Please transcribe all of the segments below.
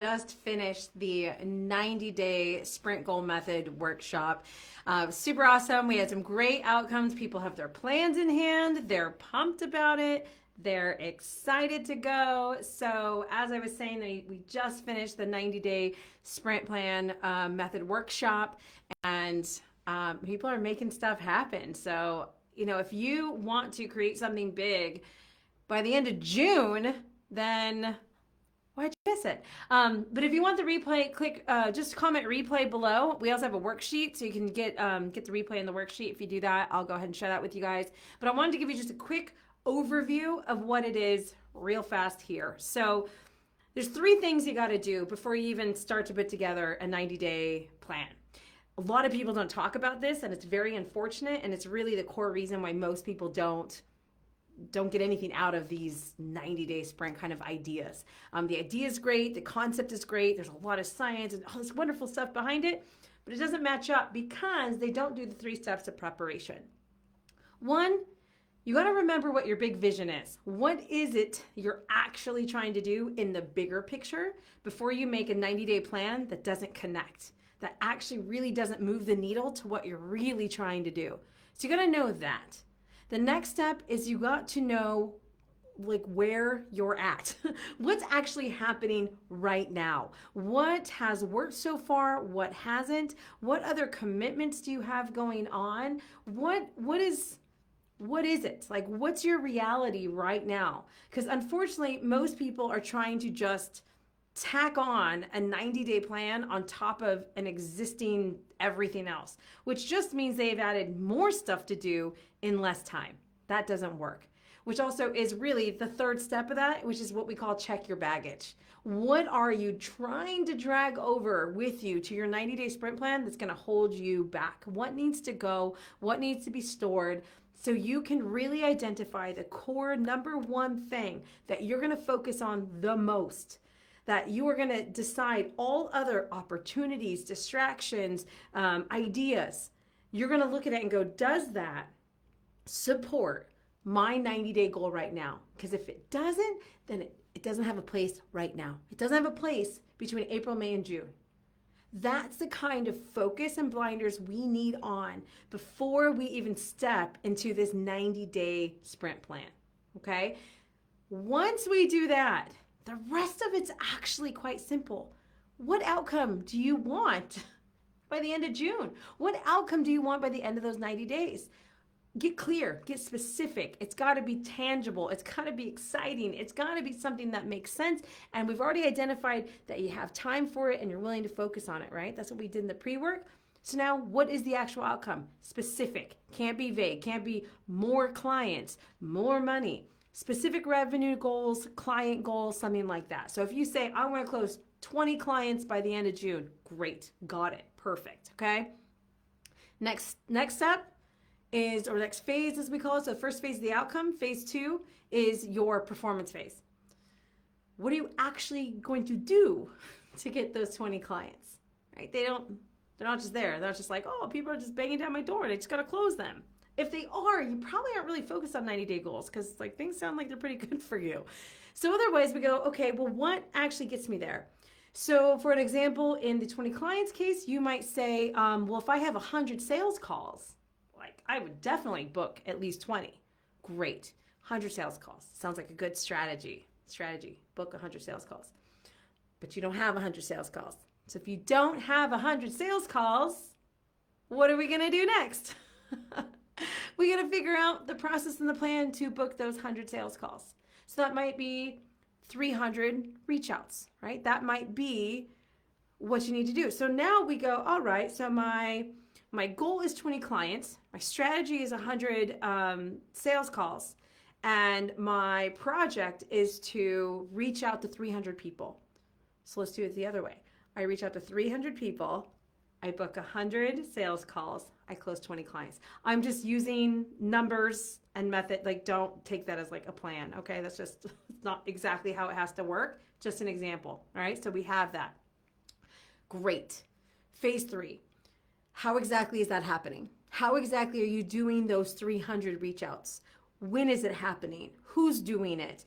just finished the 90-day sprint goal method workshop. Super awesome. We had some great outcomes. People have their plans in hand. They're pumped about it. They're excited to go. So as I was saying, we just finished the 90-day sprint plan method workshop, and people are making stuff happen. So, if you want to create something big by the end of June, then why'd you miss it? But if you want the replay, click, just comment replay below. We also have a worksheet, so you can get the replay in the worksheet. If you do that, I'll go ahead and share that with you guys. But I wanted to give you just a quick overview of what it is real fast here. So there's 3 things you got to do before you even start to put together a 90-day plan. A lot of people don't talk about this, and it's very unfortunate, and it's really the core reason why most people don't get anything out of these 90-day sprint kind of ideas. The idea is great, the concept is great, there's a lot of science and all this wonderful stuff behind it, but it doesn't match up because they don't do the 3 steps of preparation. 1, you got to remember what your big vision is. What is it you're actually trying to do in the bigger picture before you make a 90-day plan that doesn't connect, that actually really doesn't move the needle to what you're really trying to do? So you got to know that. The next step is you got to know where you're at. What's actually happening right now? What has worked so far? What hasn't? What other commitments do you have going on? What is it? What's your reality right now? Because unfortunately, most people are trying to just tack on a 90-day plan on top of an existing everything else, which just means they've added more stuff to do in less time. That doesn't work, which also is really the 3rd step of that, which is what we call check your baggage. What are you trying to drag over with you to your 90-day sprint plan that's going to hold you back? What needs to go? What needs to be stored? So you can really identify the core number 1 thing that you're going to focus on the most, that you are going to decide all other opportunities, distractions, ideas. You're going to look at it and go, does that support my 90-day goal right now? Because if it doesn't, then it doesn't have a place right now. It doesn't have a place between April, May, and June. That's the kind of focus and blinders we need on before we even step into this 90-day sprint plan, okay? Once we do that, the rest of it's actually quite simple. What outcome do you want by the end of June? What outcome do you want by the end of those 90 days? Get clear, get specific. It's got to be tangible. It's got to be exciting. It's got to be something that makes sense. And we've already identified that you have time for it and you're willing to focus on it, right? That's what we did in the pre-work. So now what is the actual outcome? Specific. Can't be vague. Can't be more clients, more money. Specific revenue goals, client goals, something like that. So if you say, I want to close 20 clients by the end of June, great, got it, perfect, okay? Next step is, or next phase as we call it, so the first phase is the outcome. Phase 2 is your performance phase. What are you actually going to do to get those 20 clients, right? They're not just there. They're not just like, oh, people are just banging down my door. They just got to close them. If they are, you probably aren't really focused on 90-day goals because things sound like they're pretty good for you. So otherwise we go, okay, well, what actually gets me there? So for an example, in the 20 clients case, you might say, well, if I have 100 sales calls, I would definitely book at least 20. Great. 100 sales calls. Sounds like a good strategy. Book 100 sales calls. But you don't have 100 sales calls. So if you don't have 100 sales calls, what are we going to do next? We got to figure out the process and the plan to book those 100 sales calls. So that might be 300 reach outs, right? That might be what you need to do. So now we go, all right, so my goal is 20 clients. My strategy is 100 sales calls. And my project is to reach out to 300 people. So let's do it the other way. I reach out to 300 people. I book 100 sales calls. I close 20 clients. I'm just using numbers and method. Don't take that as a plan. Okay. That's just not exactly how it has to work. Just an example. All right. So we have that. Great. Phase 3. How exactly is that happening? How exactly are you doing those 300 reach outs? When is it happening? Who's doing it?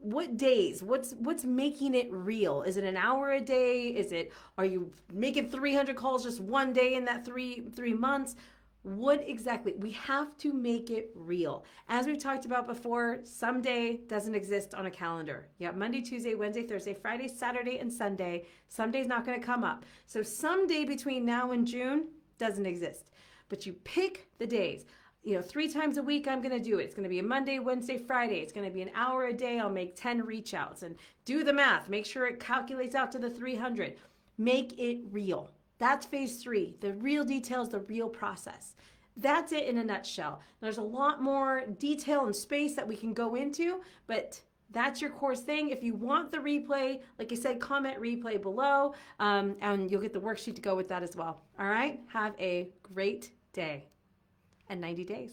what days? What's making it real? Is it an hour a day? Are you making 300 calls just one day in that three months? What exactly? We have to make it real. As we've talked about before, someday doesn't exist on a calendar. You have Monday, Tuesday, Wednesday, Thursday, Friday, Saturday, and Sunday. Sunday's not going to come up. So someday between now and June doesn't exist. But you pick the days. 3 times a week I'm going to do it. It's going to be a Monday, Wednesday, Friday. It's going to be an hour a day. I'll make 10 reach outs and do the math. Make sure it calculates out to the 300. Make it real. That's phase 3, the real details, the real process. That's it in a nutshell. There's a lot more detail and space that we can go into, but that's your course thing. If you want the replay, like I said, comment replay below, and you'll get the worksheet to go with that as well. All right, have a great day and 90 days.